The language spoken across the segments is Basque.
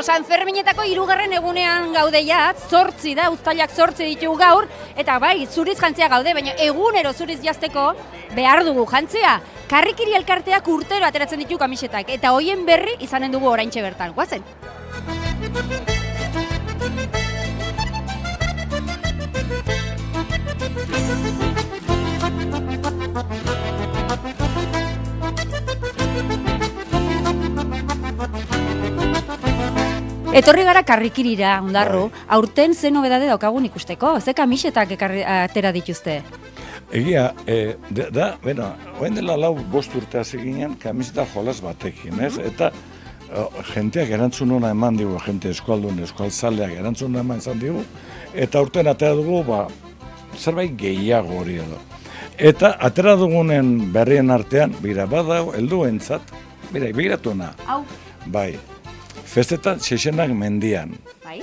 San Ferminetako 3. egunean gaude ja, 8 da, uztailak 8 ditugu gaur, eta bai, zuriz jantzia gaude, baina egunero zuriz jazteko behar dugu jantzia. Karrikiri elkarteak urtero ateratzen ditu kamisetak, eta hoien berri izanen dugu oraintxe bertan. Guazen! Etorri gara karrikirira, Ondarru, aurten ze nobedade daukagun ikusteko, ze kamisetak atera dituzte? Egia, oen dela 4-5 urte hasi ginen kamiseta jolas batekin, ez? Eta jenteak erantzun hona eman digu, jente eskualdun, eskualtzaleak erantzun hona eman izan digu, eta aurten atera dugu, zerbait gehiago hori edo. Eta atera dugunen berrien artean, badau, helduentzat, begiratu na. Hau. Bai. Festetan, Xexenak mendian. Bai?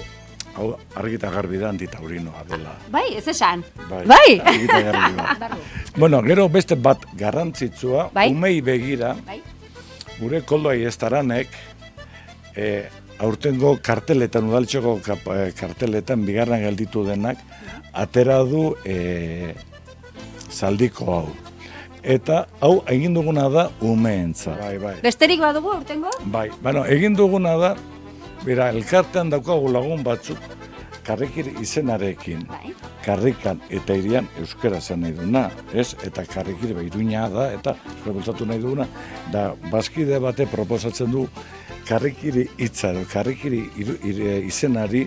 Hau, argita garbi da antitaurinoa dela. Bai, ez esan. Bai? Argita garbi da. Bueno, gero beste bat garrantzitsua, umei begira, gure Koldo Aiestaranek, aurtengo karteletan, udaltxoko karteletan, bigarren gelditu denak, atera du zaldiko hau. Eta hau egin duguna da umeentza. Bai. Besterik badugu aurtengo? Bai, egin duguna da, elkartean daukagu lagun batzuk, karrikiri izenarekin, karrikan eta irian euskera zen nahi duna, ez? Eta karrikiri Iruña da, eta euskara nahi duguna, da bazkide bate proposatzen du karrikiri hitza, karrikiri izenari,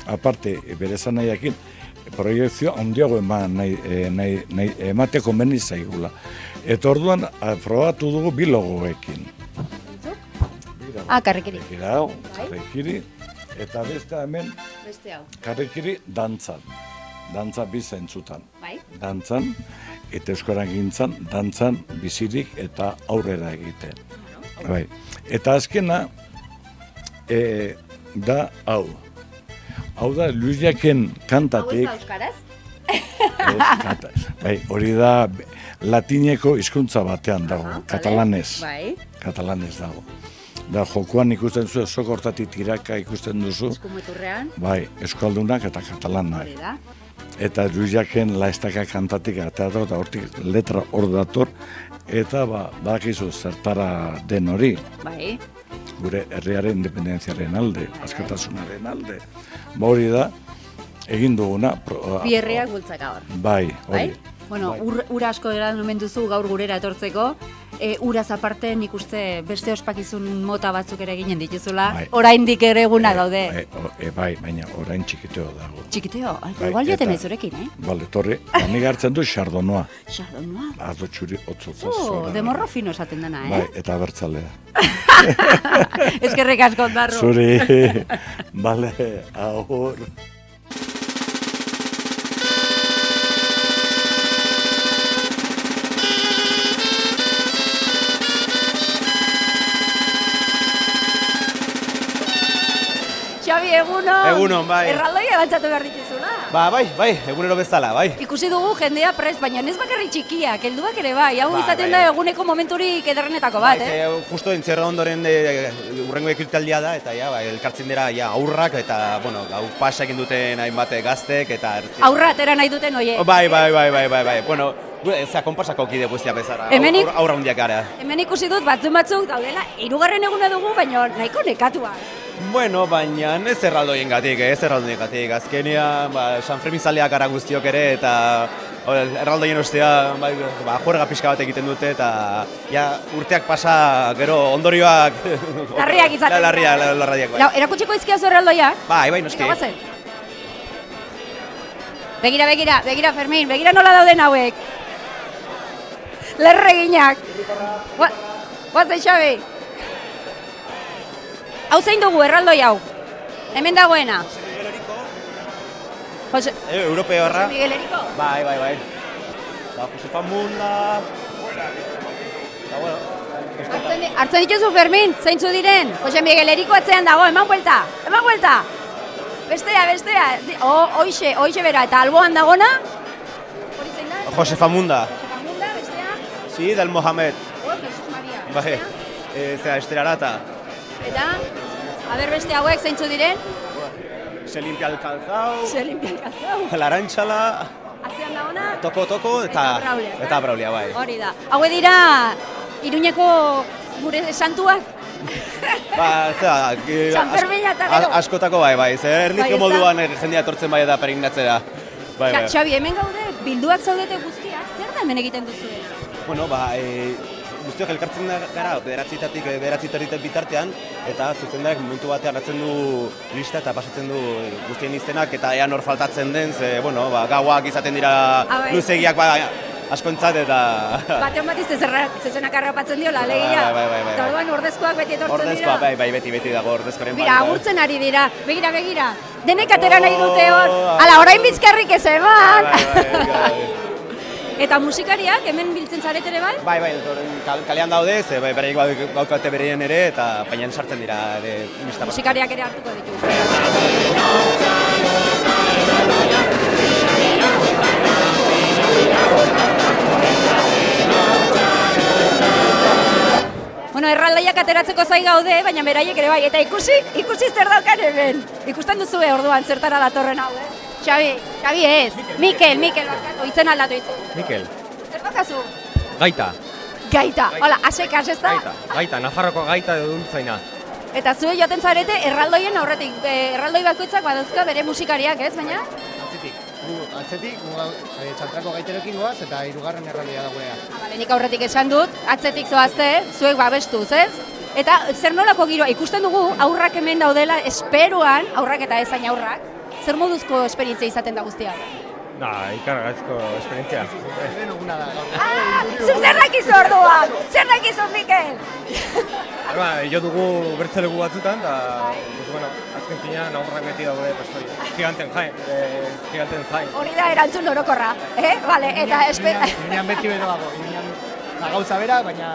aparte bere zanaiakin, proiektzio handiago emateko meni zaigula. Eta orduan, probatu dugu bi logoekin. Karrikiri. Karrikiri, eta beste hemen, karrikiri dantzan. Dantza bi zentzutan. Dantzan, eta euskaran gintzan, dantzan bizirik eta aurrera egiten. Eta azkena, da hau. Hau da, Luisaken kantatik. Hau ez da euskaraz? Hori da latineko hizkuntza batean dago, katalanez. Katalanez dago. Da, jokoan ikusten duzu, zoko hortatik tiraka ikusten duzu. Eskumeturrean. Bai, eskualdunak eta katalanak. Eta Luisaken laestaka kantatik eta hortik letra hor dator. Eta badakizu zertara den hori. Bai. Gure herriaren independentziaren alde, askatasunaren alde. Hori da, egin duguna. Bi herriak bultzaka hor. Bai, hori. Bueno, ura asko eran omen duzu gaur gurera etortzeko. Uraz aparte nik uste beste ospakizun mota batzuk ere eginen dituzula. Oraindik ere eguna daude. Bai, baina orain txikiteo dago. Txikiteo? Igual joaten ez zurekin, Bale, torri, nik hartzen du Chardonnay. Chardonnay? Ardo txuri otzotza zora. De morro fino esaten dena, Bai, eta abertzalea. Eskerrik asko, Ondarru. Zuri, bale, ahor. Xabi, egunon! Egunon, bai. Erraldoia bantzatu behar dituzula. Bai, egunero bezala, bai. Ikusi dugu jendea prest, baina ez bakarri txikiak, helduak ere bai. Hau izaten da eguneko momenturik ederrenetako bat, Justo entzerra ondoren urrengo ekitaldia da, eta elkartzen dira aurrak, eta, hau pasa egin duten hainbat gaztek, eta... Aurra atera nahi duten, oie? Bai. Bueno, eza konpasako kide guztia bezara, aurra hundiak gara. Hemen ikusi dut batzuk daudela, 3. eguna dugu, baina nahiko nekatua. Bueno, baina ez erraldoien gatik, azkenean San Fermin zaleak gara guztiok ere, eta erraldoien ostea juerga pixka bat egiten dute, eta urteak pasa, gero ondorioak... Larriak izaten. Larriak, bai. Erakutsiko izkiazu erraldoiak? Bai, noski. Begira, Fermin, begira nola dauden hauek. Lerreginak. Guazen, Xabi. Hau zein dugu, erraldoi hau? Hemen dagoena? Jose Europeo horra. Jose Miguel Eriko? Bai. Jose Famunda. Hartzen dituzu, Fermin, zeintzu diren? Jose Miguel Eriko atzean dago, eman buelta. Bestea. Hoixe bera, eta alboan dagona? Jose Famunda. Bestea? Sí, del Mohamed. Jesus Maria. Bai, Esther Arata. Eta? Aber beste hauek zeintzu diren? Se limpia el calzao, Se limpia el calzao. la arantxala, Atzean da ona. toko eta Eta Braulia, bai. Hori da. Haue dira Iruñeko gure santuak. Ba, San Fermina eta gero. askotako bai, zer Bai, erlijio ez da? moduan jendea etortzen bai da peregrinatzera. Bai. Xabi, hemen gaude, bilduak zaudete guztiak, zer da hemen egiten duzu? Bueno, guztiok elkartzen gara, bederatzietatik bitartean, eta zuzendarak momentu batean hartzen du lista eta pasatzen du guztien izenak, eta ea nor faltatzen den, gauak izaten dira luzegiak askontzat eta... Batean bat izte zezenak harrapatzen diola, alegia. Bai. Eta orduan ordezkoak beti etortzen dira. Ordezkoa, bai, beti dago ordezkoaren Mira, agurtzen ari dira, begira. Denek atera nahi dute hor. Ala, orain bizkarrik ez eman. Bai. Eta musikariak hemen biltzen zaret ere bai? Bai, kalean daude, bereik baukate bereien ere, eta painan sartzen dira ere mista. Musikariak ere hartuko ditu. Bueno, erraldaiak ateratzeko zai gaude, baina beraiek ere bai, eta ikusi zer daukan hemen. Ikusten duzu orduan zertara datorren hau, Xabi ez. Mikel, oitzen aldatu itzen. Mikel. Zer daukazu? Gaita. Hola, asekas ez da? Gaita, Nafarroko gaita edo duntzaina. Eta zue joaten zarete erraldoien aurretik, erraldoi bakoitzak badauzka bere musikariak, ez, baina? Atzetik, txantrako gaiterokin goaz eta hirugarren erraldoia da gurea. Nik aurretik esan dut, atzetik zoazte, zuek babestuz, ez? Eta zer nolako giroa, ikusten dugu aurrak hemen daudela esperoan, aurrak eta ezain aurrak, zer moduzko esperientzia izaten da guztia? Ikargazko esperientzia. Zuk zer dakizu orduan? Zer dakizu, Mikel? Jo dugu bertzelegu batzutan, eta azken finean aurrak beti daude giganten zain. Hori da erantzun orokorra, Vale, eta Iruñan beti bero dago, Iruñan gauza bera, baina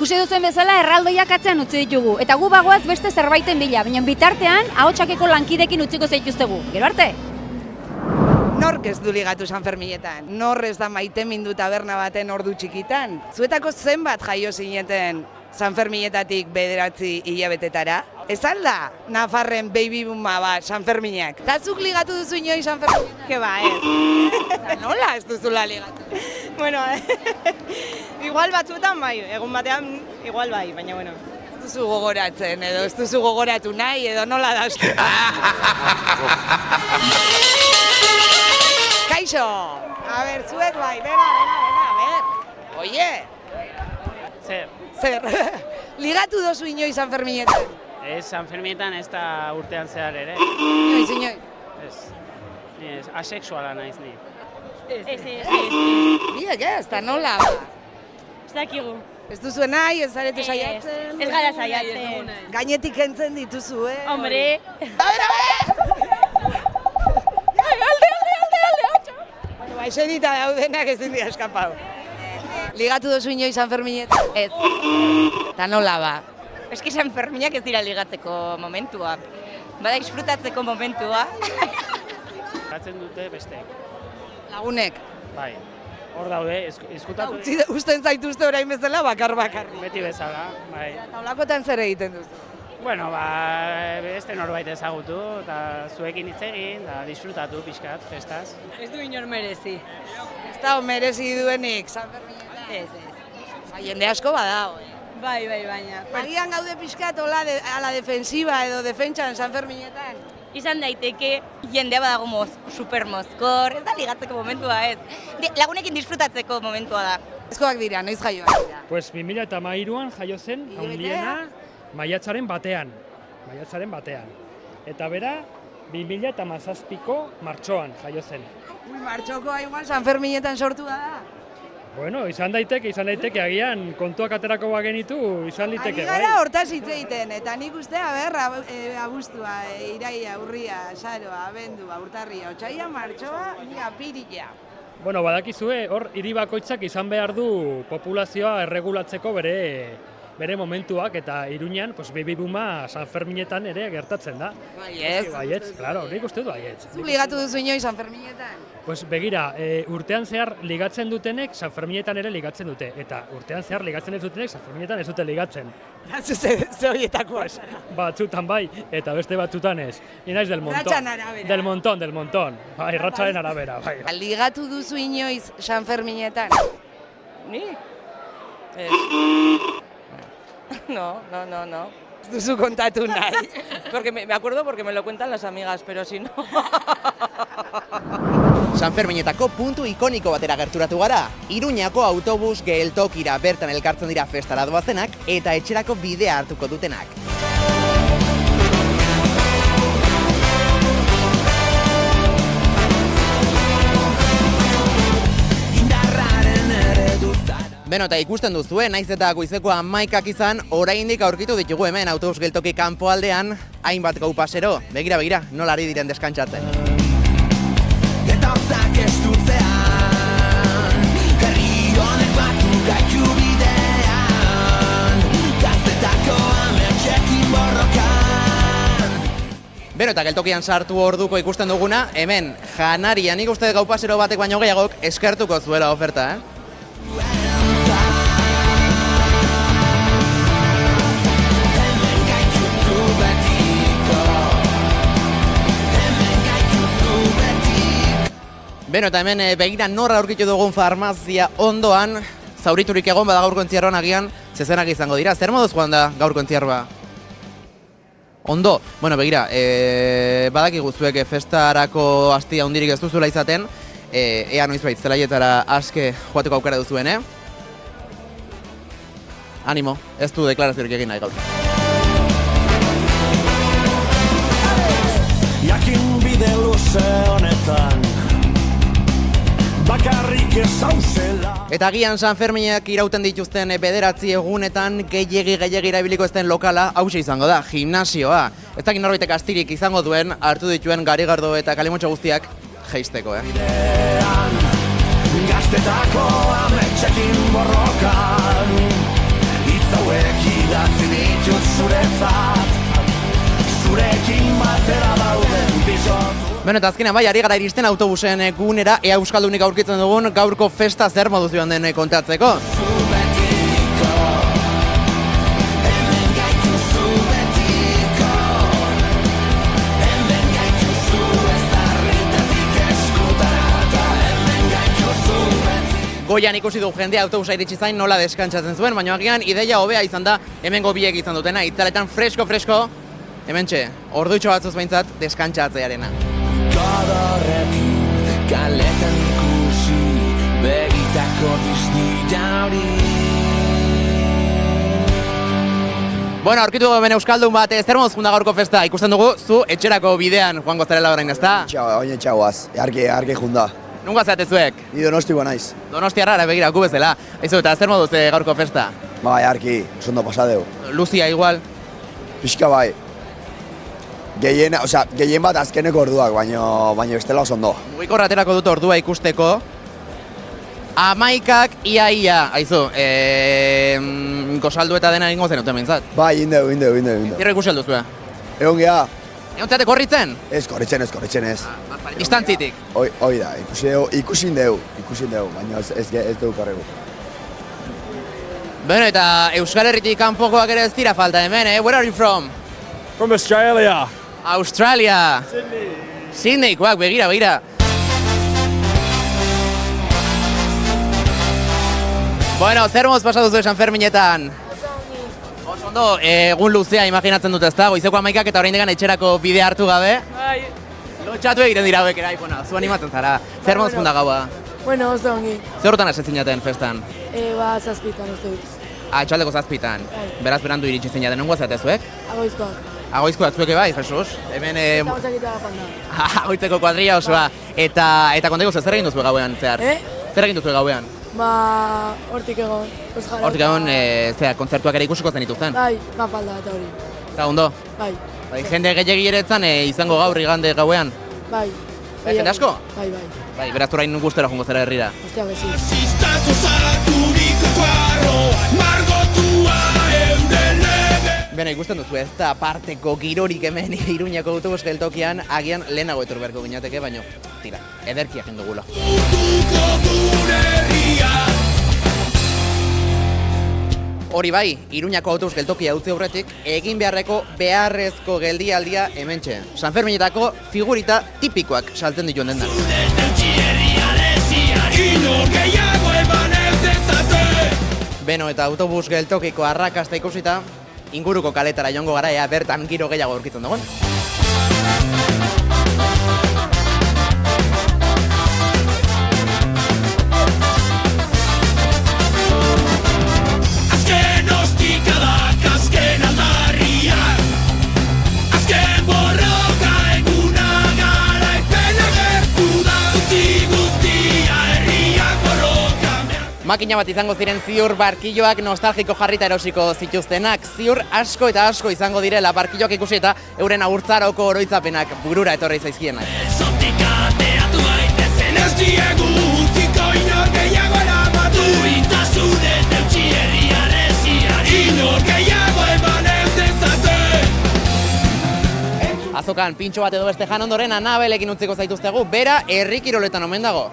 ikusi duzen bezala erraldoiak atzean utzi ditugu, eta gu bagoaz beste zerbaiten bila, baina bitartean ahotsakeko lankidekin utziko zaituztegu. Gero arte! Nork ez du ligatu San Ferminetan? Nor ez da maite mindu taberna baten ordu txikitan? Zuetako zenbat jaio zineten San Ferminetatik 9 hilabetetara? Ez alda, Nafarren baby booma ba, San Ferminak. Ta zuk ligatu duzu inoiz San Ferminetan? Ke ba, ez. Nola ez duzula ligatu? Bueno, igual batzuetan bai, egun batean igual bai, baina bueno. Ez duzu gogoratzen, edo ez duzu gogoratu nahi, edo nola da uste. Kaixo! A ber, zuek bai, bena, a ber. Oie! Zer? Ligatu dozu inoiz San Ferminetan? Ez San Ferminetan ez da urtean zehar ere. Inoiz. Ez, asexuala naiz ni. Ez. Biak ez, da nola? Ez dakigu. Ez duzu nahi, ez zarete saiatzen? Ez gara saiatzen. Gainetik entzen dituzu, Hombre. A ber! Bueno, eserita daudenak ezin dira eskapau. Ligatu dozu inoiz San Ferminetan? Ez. Ta nola ba? Eski San Ferminak ez dira ligatzeko momentua. Bada disfrutatzeko momentua. Gatzen dute besteek. Lagunek? Bai. hor daude, izkutatu. Usten zaituzte orain bezala bakar. Beti bezala, bai. Eta olakotan zer egiten duzu? Bueno, beste norbait ezagutu, eta zuekin hitz egin, eta disfrutatu pixkat, festaz. Ez du inor merezi. Ez da merezi duenik, San Ferminetan? Ez. Jende asko badago, Bai, baina. Agian gaude pixkat ala defensiba edo defentsan San Ferminetan? Izan daiteke jendea badago supermozkor, ez da ligatzeko momentua ez. Lagunekin disfrutatzeko momentua da. Ezkoak dira, noiz jaioak dira. Pues 2008an jaio zen, handiena, maiatzaren batean. Eta bera, 2017ko martxoan jaio zen. Martxokoa igual San Ferminetan sortu da. Bueno, izan daiteke, agian kontuak aterako bagenitu, izan liteke, bai. Ari gara hortaz hitz egiten, eta nik uste, abuztua, iraia, urria, saroa, abendua, urtarria, otsaila, martxoa, apirila. Bueno, badakizue, hor hiri bakoitzak izan behar du populazioa erregulatzeko bere momentuak, eta Iruñan, baby booma San Ferminetan ere gertatzen da. Baietz, claro, nik uste du baietz. Zu ligatu duzu inoiz San Ferminetan? Pues begira, urtean zehar ligatzen dutenek San Ferminetan ere ligatzen dute, eta urtean zehar ligatzen ez dutenek San Ferminetan ez dute ligatzen. Ze horietakoa. Batzutan bai, eta beste batzutan ez. Ni naiz del montón. Ratxan arabera. Del montón. Bai, ratxaren arabera, bai. Ligatu duzu inoiz San Ferminetan? Ni? Ez. No. Ez duzu kontatu nahi. Porque me acuerdo porque me lo cuentan las amigas, pero si no... San Ferminetako puntu ikoniko batera gerturatu gara. Iruñako autobus geltokira bertan elkartzen dira festara doazenak eta etxerako bidea hartuko dutenak. Beno, eta ikusten duzue, naiz eta goizeko 11 izan, oraindik aurkitu ditugu hemen autobus geltoki kanpoaldean hainbat gau pasero. Begira, nola ari diren deskantzatzen. Eta hortzak estutzean, herri honek batu gaitu bidean, gaztetako ametxekin borrokan. Beno, eta geltokian sartu orduko ikusten duguna, hemen janaria, nik uste gau pasero batek baino gehiagok eskertuko zuela oferta, Beno, eta hemen begira norra aurkitu dugun farmazia ondoan, zauriturik egon bada gaurko entzierroan agian zezenak izango dira. Zer moduz joan da gaurko entzierroa? Ondo, bueno, begira, badakigu zuek festarako astia hundirik ez duzula izaten, ea noizbait zelaietara aske joateko aukera duzuen, Animo, ez du deklaraziorik egin nahi gaur. Jakin bide luze honetan bakarrik ezauzela. Eta agian San Ferminak irauten dituzten bederatzi egunetan gehiegi erabiliko ezten lokala hause izango da, gimnasioa. Ez dakit norbaitek astirik izango duen hartu dituen Garigardo eta Kalimotxo guztiak jeisteko, Gaztetako ametxekin borrokan itzauek idatzi ditut zuretzat, zurekin batera dauden bizot. Beno, eta azkenean bai, ari gara iristen autobusen gunera, ea euskaldunik aurkitzen dugun gaurko festa zer moduz joan den kontatzeko. Goian ikusi du jendea autobusa iritsi zain nola deskantzatzen zuen, baina agian ideia hobea izan da hemengo biek izan dutena, itzaletan fresko, hementxe, orduitxo batzuz behintzat deskantzatzearena. Godorrekin kaletan ikusi begitako diztila hori. Bueno, aurkitu hemen euskaldun bat, zer moduz junda gaurko festa, ikusten dugu zu etxerako bidean joango zarela orain, ezta? Oin txagoaz, argi junda. Nunga zatezuek? Ni Donostikoa naiz. Donostiarra, begira, gu bezala. Aizu, eta zer moduz gaurko festa? Bai, argi, ondo pasadeu. Luzia igual? Pixka bai. Gehien bat azkeneko orduak, baina bestela oso ondo. Mugikorra aterako dut ordua ikusteko. 11ak ia, aizu, gosaldu eta dena egingo zenuten behintzat. Bai, indeu. Zirra ikusi alduzua? Egon geha, Egon zate korritzen? Ez, korritzen ez. Distantzitik? Hoi da, ikusin deu, baina ez dugu korregu. Bueno, eta Euskal Herritik kanpokoak ere ez dira falta hemen, eh? Where are you from? From Australia. Australia. Sydneykoak, begira. Bueno, zer moz pasatu zuen Sanferminetan? Oso ondo, egun luzea imaginatzen dut ezta, goizeko 11ak eta oraindik etxerako bide hartu gabe. Bai. Lotxatu egiten dira hauek era, zu animatzen zara. Zer moz funda gaua? Bueno, oso ongi. Zer hortan hasi zinaten festan? Zazpitan, uste dut. Etxaldeko 7:00. Beraz berandu iritsi zinaten, nongo zate zuek? Agoizkoak. Agoizkoak zuek bai, Jesus. Hemen Eta gozakita da panda. agoitzeko kuadrilla osoa. Eta konteko zer egin duzu gauean, zehar? Zer egin duzu gauean? Hortik egon. Hortik egon, kontzertuak ere ikusiko zen dituzten? Bai, mapalda eta hori. Eta ondo? Bai. Jende gehiagi ere etzan izango gaur igande gauean? Bai. Jende asko? Bai. Bai, beraz orain gustera jongo zera herrira. Ostia, bezi. Beno, ikusten duzu ez da aparteko girorik hemen Iruñako autobus geltokian, agian lehenago etor beharko ginateke, baino, tira, ederkia egin dugula. Hori bai, Iruñako autobus geltokia utzi aurretik, egin beharrezko geldialdia hementxe. Sanferminetako figurita tipikoak saltzen dituen dendan. Beno, eta autobus geltokiko arrakasta ikusita, inguruko kaletara joango gara, ea bertan giro gehiago aurkitzen dugun. Azken ostikadak, azken aldarria, azken borroka eguna gara epena gertu da utzi guztia herriak borroka. Makina bat izango ziren ziur barkilloak nostalgiko jarrita erosiko zituztenak. Ziur asko eta asko izango direla barkilloak ikusi eta euren agurtzaroko oroitzapenak burura etorri zaizkienak. Zotik ateatu gaitezen ez diegu utziko inor gehiago eramatu intasunez deutxi herriaresiari inor gehiago eman ez dezate. Azokan pintxo bat edo beste jan ondoren Anabelekin utziko zaituztegu, bera herri kiroletan omen dago.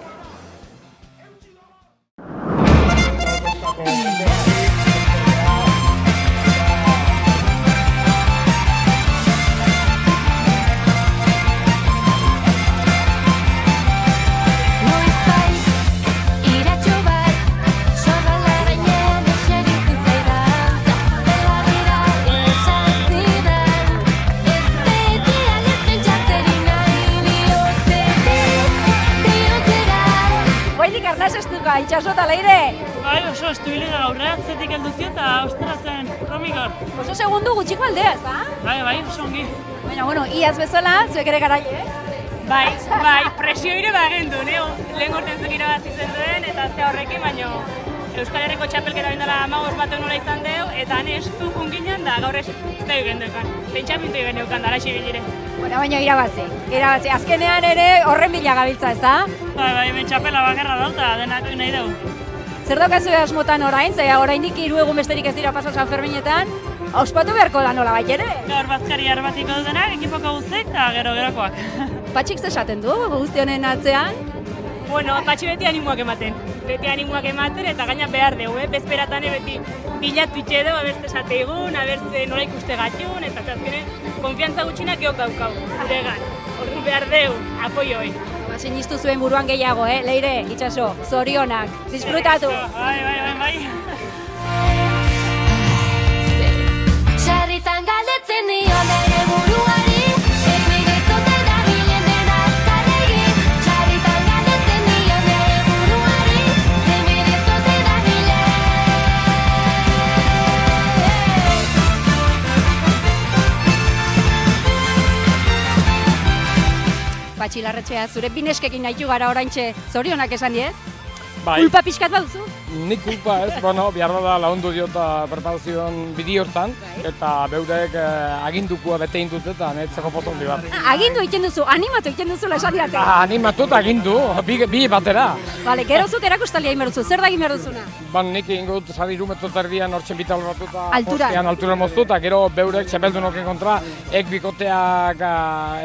Itxaso eta leire? Bai, oso estubilega gaurre, atzetik heldu zio eta ostera zen romikor. Oso segundu gutxiko aldea, ez da? Bai, oso ongi. Baina, bueno, iaz bezala, zuek ere garai, Bai, presio ire bagendu, lehen gorten zuen irabazitzen duen, eta azte horrekin, baina Euskal Herriko txapelketa bindala 15 bat nola izan deu, eta han estu ginen da gaur ez da egin dukan. Pentsamintu egin dukan da, araxi egin dire. Bueno, baina irabazi. Azkenean ere horren bila gabiltza, ez da? Bai, ben txapela bakarra dauta, denak nahi dugu. Zer daukazu asmotan orain, zera oraindik 3 egun besterik ez dira pasa Sanferminetan, ospatu beharko da nola bai ere? Gaur bazkari arbatiko dutenak, ekipoko guztiek eta gerokoak. Patxik zesaten du guzti honen atzean? Bueno, Patxi beti animoak ematen. Eta gaina behar dugu, bezperatan beti bilatu itxe dugu, abertze esateigun, abertze nola ikuste gatxun, eta azkenen konfiantza gutxinak geok daukau, guregan. Orduan behar dugu, apoioi. Sinistu zuen buruan gehiago, Leire, Itxaso, zorionak, disfrutatu! Bai. Sarritan galdetzen dio nire buruari, egirezote da bilen dena azkarregin. Sarritan galdetzen dio nire buruari, egirezote da bilen. Patxi Larretxea, zure bineskekin nahitu gara oraintxe zorionak esan diet? Bai. Kulpa pixkat baduzu? nik kulpa ez, bueno, behar da lagundu diota preparazioan bideo hortan, eta beudek agindukua bete indut eta netzeko potondi bat. Agindu egiten duzu, animatu egiten duzu esan diate. Animatu eta agindu, bi batera. Bale, gero zuk erakustalia egin behar duzu, zer da egin behar duzuna? Nik ingut zari irumetro terdian hortzen bital batuta, Alturan. altura moztu, eta gero beurek txapeldunoken kontra, ek bikoteak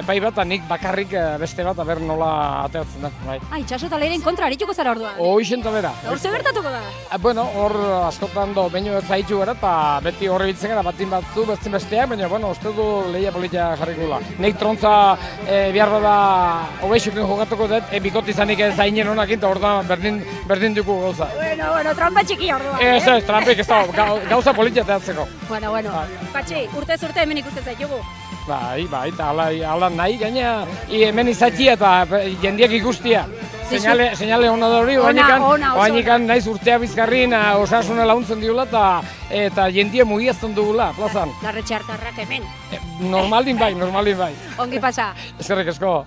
epai bat, eta nik bakarrik beste bat, aber nola ateatzen da. Bai. Itxaso eta lehiren kontra arituko zara orduan. Hoixen eta bera. Hor ze gertatuko da? Bueno, hor askotan beino ez zaitu gara, eta beti horre bitzen gara, batin batzu, bestin besteak, baina, bueno, uste du lehia politia jarrikula. Nik trontza behar bada hobeixukin jokatuko dut, bikoti izanik ez zainen honak, eta hor da berdin dugu gauza. Bueno, trampa txiki orduan. Ez, trampik ez da, gauza politia teatzeko. Bueno. Patxi, urtez urte hemen ikusten zaitugu. Bai, eta ala nahi, gaina hemen izatzi eta jendiak ikustia. Seinale hona da hori, oainikan naiz urtea bizkarrin osasuna launtzen diula eta jendia mugiazten dugula, plazan. Larretxe hartarrak hemen. Normaldin bai. Ongi pasa. Eskerrik asko.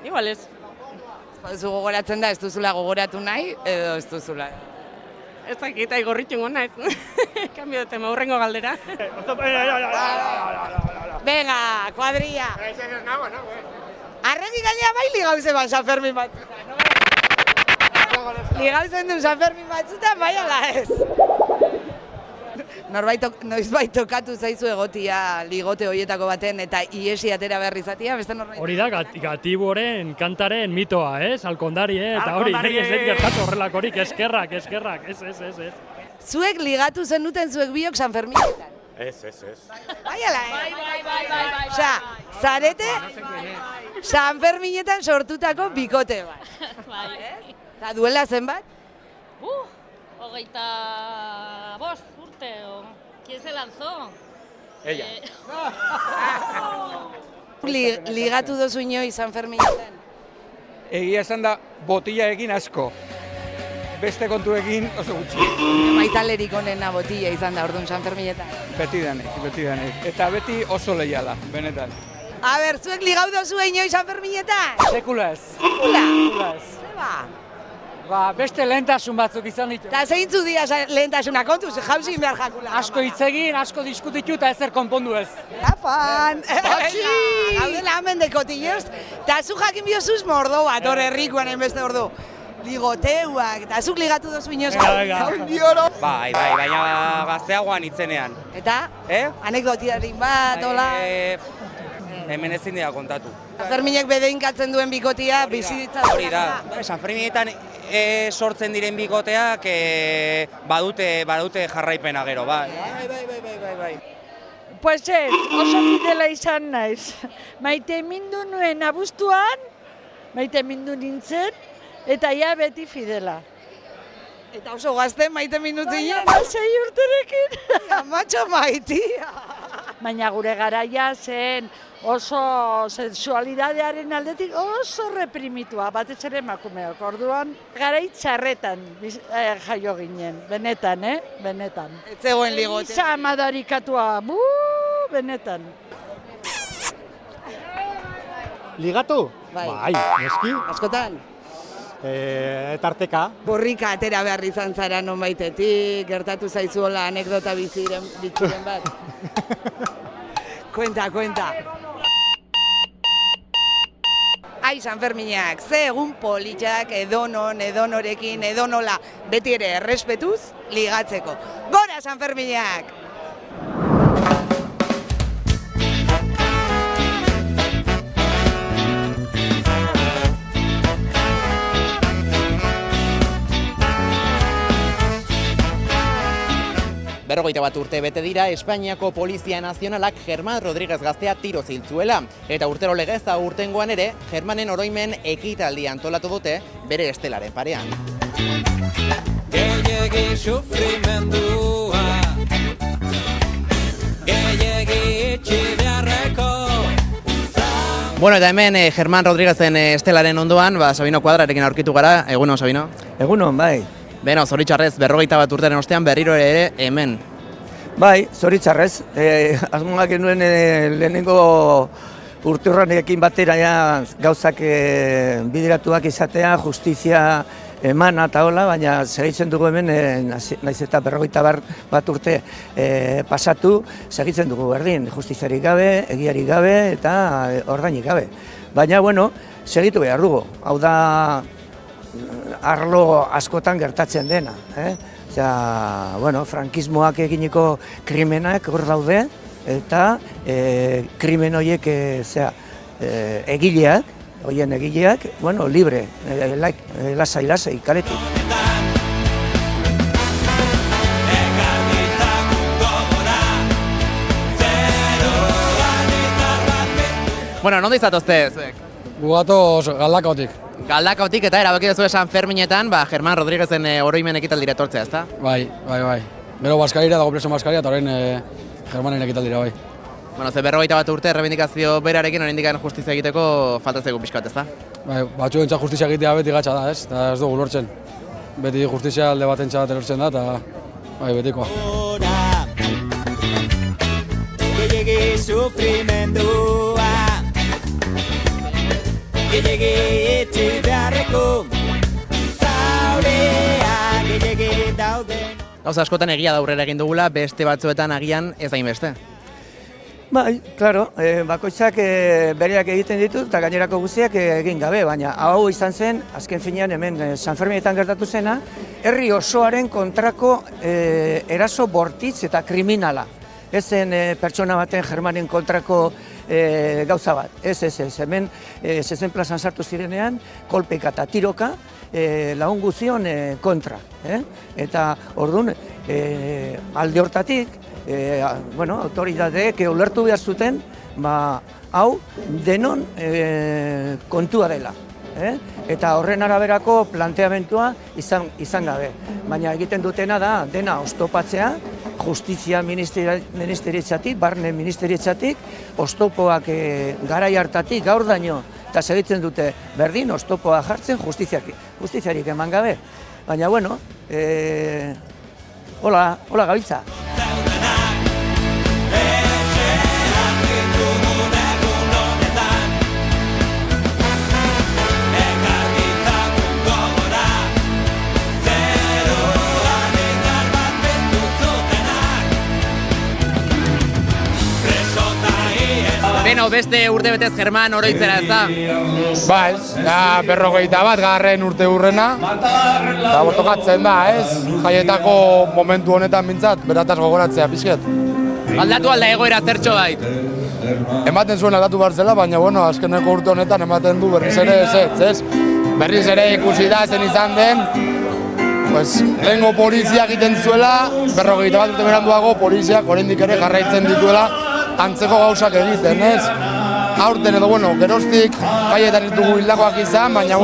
Igual ez. Baduzu gogoratzen da, ez duzula gogoratu nahi, edo ez duzula? Ez dakit, gorritxungo naiz. Kambio de tema, hurrengo galdera. Venga, kuadrilla. Arregi gainea bai ligauze ban San Fermin batzutan, no? Ligauzen duen San Fermin batzutan, bai ala ez. Noizbait tokatu zaizu egotia ligote horietako baten eta iesi atera behar izatea, beste norbait? Hori da, Gatiboren kantaren mitoa, ez? Alkondari, eta hori, ez gertatu horrelakorik, eskerrak, ez. Zuek ligatu zenuten zuek biok San Ferminetan? Ez. Bai ala, Bai. Osa, zarete San Ferminetan sortutako bikote bat. Bai. Eta duela zenbat? 25 urte, o... ¿Quién se lanzó? Ella. Ligatu dozu inoiz San Ferminetan? Egia esan da, botila egin asko. Beste kontuekin oso gutxi. Maitalerik onena botila izan da orduan San Ferminetan? Beti danek. Eta beti oso lehiala, benetan. A ber, zuek ligau dozu inoiz San Ferminetan? Sekula ez. Sekula? Zeba? Beste lehentasun batzuk izan ditu. Eta zeintzu dira lehentasuna kontuz, jauzin behar jakula. Asko hitz egin, asko diskutitu eta ezer konpondu ez. Gafan! Gaudela hemen dekotilloz, eta zu jakin biozuz mordo bat, hor herrikoan enbeste ordo. Ligoteuak, eta zuk ligatu dozu inoz. Bai, baina gazteagoan itzenean. Eta? Anekdotiatik bat, hola? Hemen ezin dira kontatu. San Ferminek bedeinkatzen duen bikotia bizi ditzatzen. Hori da, San Ferminetan sortzen diren bikoteak badute jarraipena gero, bai. Bai. Pues ez, oso fidela izan naiz. Maite mindu nuen abuztuan, maite mindu nintzen, eta ja beti fidela. Eta oso gazte maite mindu zinen? Baina, 6 urterekin. Amatxo maitia. Baina gure garaia zen oso sensualidadearen aldetik oso reprimitua, batez ere emakumeok. Orduan, garai txarretan jaio ginen, benetan, benetan. Ez zegoen ligote. Eliza madarikatua, benetan. Ligatu? Bai, neski. Askotan? Tarteka. Borrika atera behar izan zara nonbaitetik, gertatu zaizuola anekdota biziren bat. Kuenta. Ai, San Ferminak, ze egun politak edonon, edonorekin, edonola, beti ere errespetuz ligatzeko. Gora, San Ferminak! 51 urte bete dira Espainiako Polizia Nazionalak Germán Rodríguez gaztea tiroz hil zuela. Eta urtero legez aurtengoan ere, Germanen oroimen ekitaldia antolatu dute bere estelaren parean. Gehiegi sufrimendua, gehiegi itxi beharreko. Bueno, eta hemen Germán Rodríguezen estelaren ondoan, Sabino Kuadrarekin aurkitu gara. Egunon, Sabino? Egunon, bai. Beno, zoritxarrez, 51 urteren ostean berriro ere hemen. Bai, zoritxarrez. Asmoak genuen lehenengo urteurranekin batera gauzak bideratuak izatea, justizia emana eta hola, baina segitzen dugu hemen, naiz eta 51 urte pasatu, segitzen dugu berdin, justiziarik gabe, egiarik gabe eta ordainik gabe. Baina, bueno, segitu behar dugu. Hau da, arlo askotan gertatzen dena. Bueno, frankismoak eginiko krimenak hor daude, eta krimen horiek egileak, hoien egileak, bueno, libre, lasai, kaletik. Bueno, non izatozte zuek? Gugatoz Galdakaotik. Galdakaotik eta erabaki duzu San Ferminetan, Germán Rodríguezen oroimen ekitaldira etortzea, ezta? Bai. Gero Baskarira dago preso Baskaria eta orain Germanen ekitaldira, bai. Bueno, ze 51 urte errebindikazio berarekin oraindik justizia egiteko faltatzeko pixkat, ezta? Bai, batzuentzat justizia egitea beti gatsa da, ez? Eta ez dugu lortzen. Beti justizia alde batentza bat lortzen da, eta bai, betikoa. Gehiegi sufrimendua, gehiegi itxi beharreko, zaurea gehiegi dauden. Gauza askotan egia da aurrera egin dugula, beste batzuetan agian ez dain beste. Bai, klaro, bakoitzak bereak egiten ditu eta gainerako guztiak egin gabe, baina hau izan zen, azken finean hemen San Ferminetan gertatu zena, herri osoaren kontrako eraso bortitz eta kriminala. Ez zen pertsona baten Germanen kontrako gauza bat. Ez, hemen zezen plazan sartu zirenean, kolpeka eta tiroka lagun guztion kontra. Eta orduan, alde hortatik, autoritateek ulertu behar zuten, hau denon kontua dela. Eta horren araberako planteamentua izan gabe. Baina egiten dutena da, dena oztopatzea, justizia ministeritzatik, barne ministeritzatik, oztopoak garai hartatik, gaur daño, eta segitzen dute berdin oztopoa jartzen justiziarik eman gabe. Baina, bueno, hola gabiltza. Beno, beste urte betez Germán oroitzera, ez da? Bai, 51 urte hurrena, eta bortokatzen da, ez? Jaietako momentu honetan mintzat, berataz gogoratzea pixket. Aldatu alda egoera zertxo bait? Ematen zuen aldatu behar zela, baina, bueno, azkeneko urte honetan ematen du berriz ere ez? Berriz ere ikusi da, zen izan den, lehengo polizia egiten zuela, 51 urte beranduago poliziak oraindik ere jarraitzen dituela, antzeko gauzak egiten, ez? Aurten edo, geroztik jaietan ditugu hildakoak izan, baina,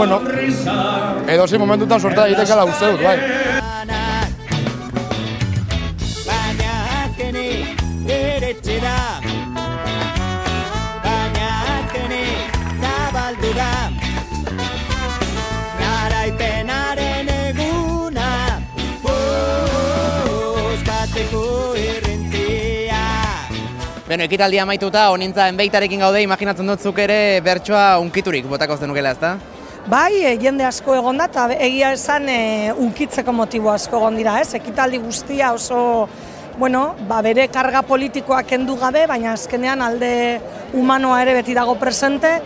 edozein momentutan suerta egitekela uste dut, bai. Baina azkenik iritsi da, baina azkenik zabaldu da, garaipenaren eguna, oskatzeko irrintzia. Beno, ekitaldia amaituta, honintza enbeitarekin gaude, imaginatzen dut zuk ere bertsoa unkiturik botako zenukela, ezta? Bai, jende asko egon da, eta egia esan unkitzeko motibo asko egon dira, ez? Ekitaldi guztia oso, bere karga politikoak kendu gabe, baina azkenean alde humanoa ere beti dago presente,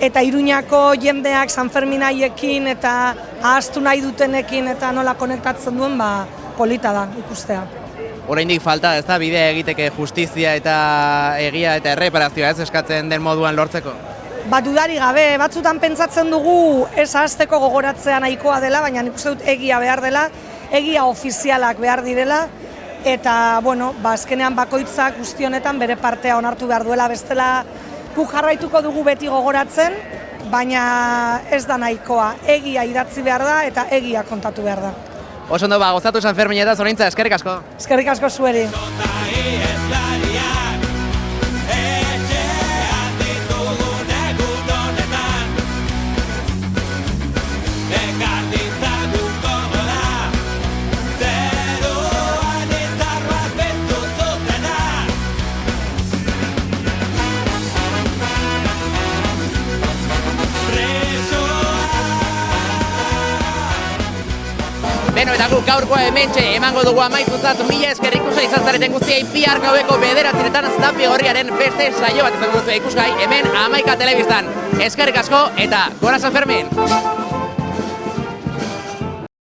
eta Iruñako jendeak San Fermin haiekin eta ahaztu nahi dutenekin eta nola konektatzen duen, polita da ikustea. Oraindik falta, ez da, bidea egiteke justizia eta egia eta erreparazioa ez eskatzen den moduan lortzeko? Dudari gabe, batzutan pentsatzen dugu ez ahazteko gogoratzea nahikoa dela, baina nik uste dut egia behar dela, egia ofizialak behar direla, eta, bueno, azkenean bakoitzak guzti honetan bere partea onartu behar duela, bestela guk jarraituko dugu beti gogoratzen, baina ez da nahikoa, egia idatzi behar da eta egia kontatu behar da. Oso ondo, gozatu Sanfermineta, Zorintza, eskerrik asko. Eskerrik asko zueri. Beno, eta guk gaurkoa hementxe emango dugu amaitutzat, mila esker ikusa izan zareten guztiei bihar gaueko 9:00 Zapi Gorriaren beste saio bat izango duzu ikusgai hemen Hamaika Telebistan. Eskerrik asko eta gora San Fermin!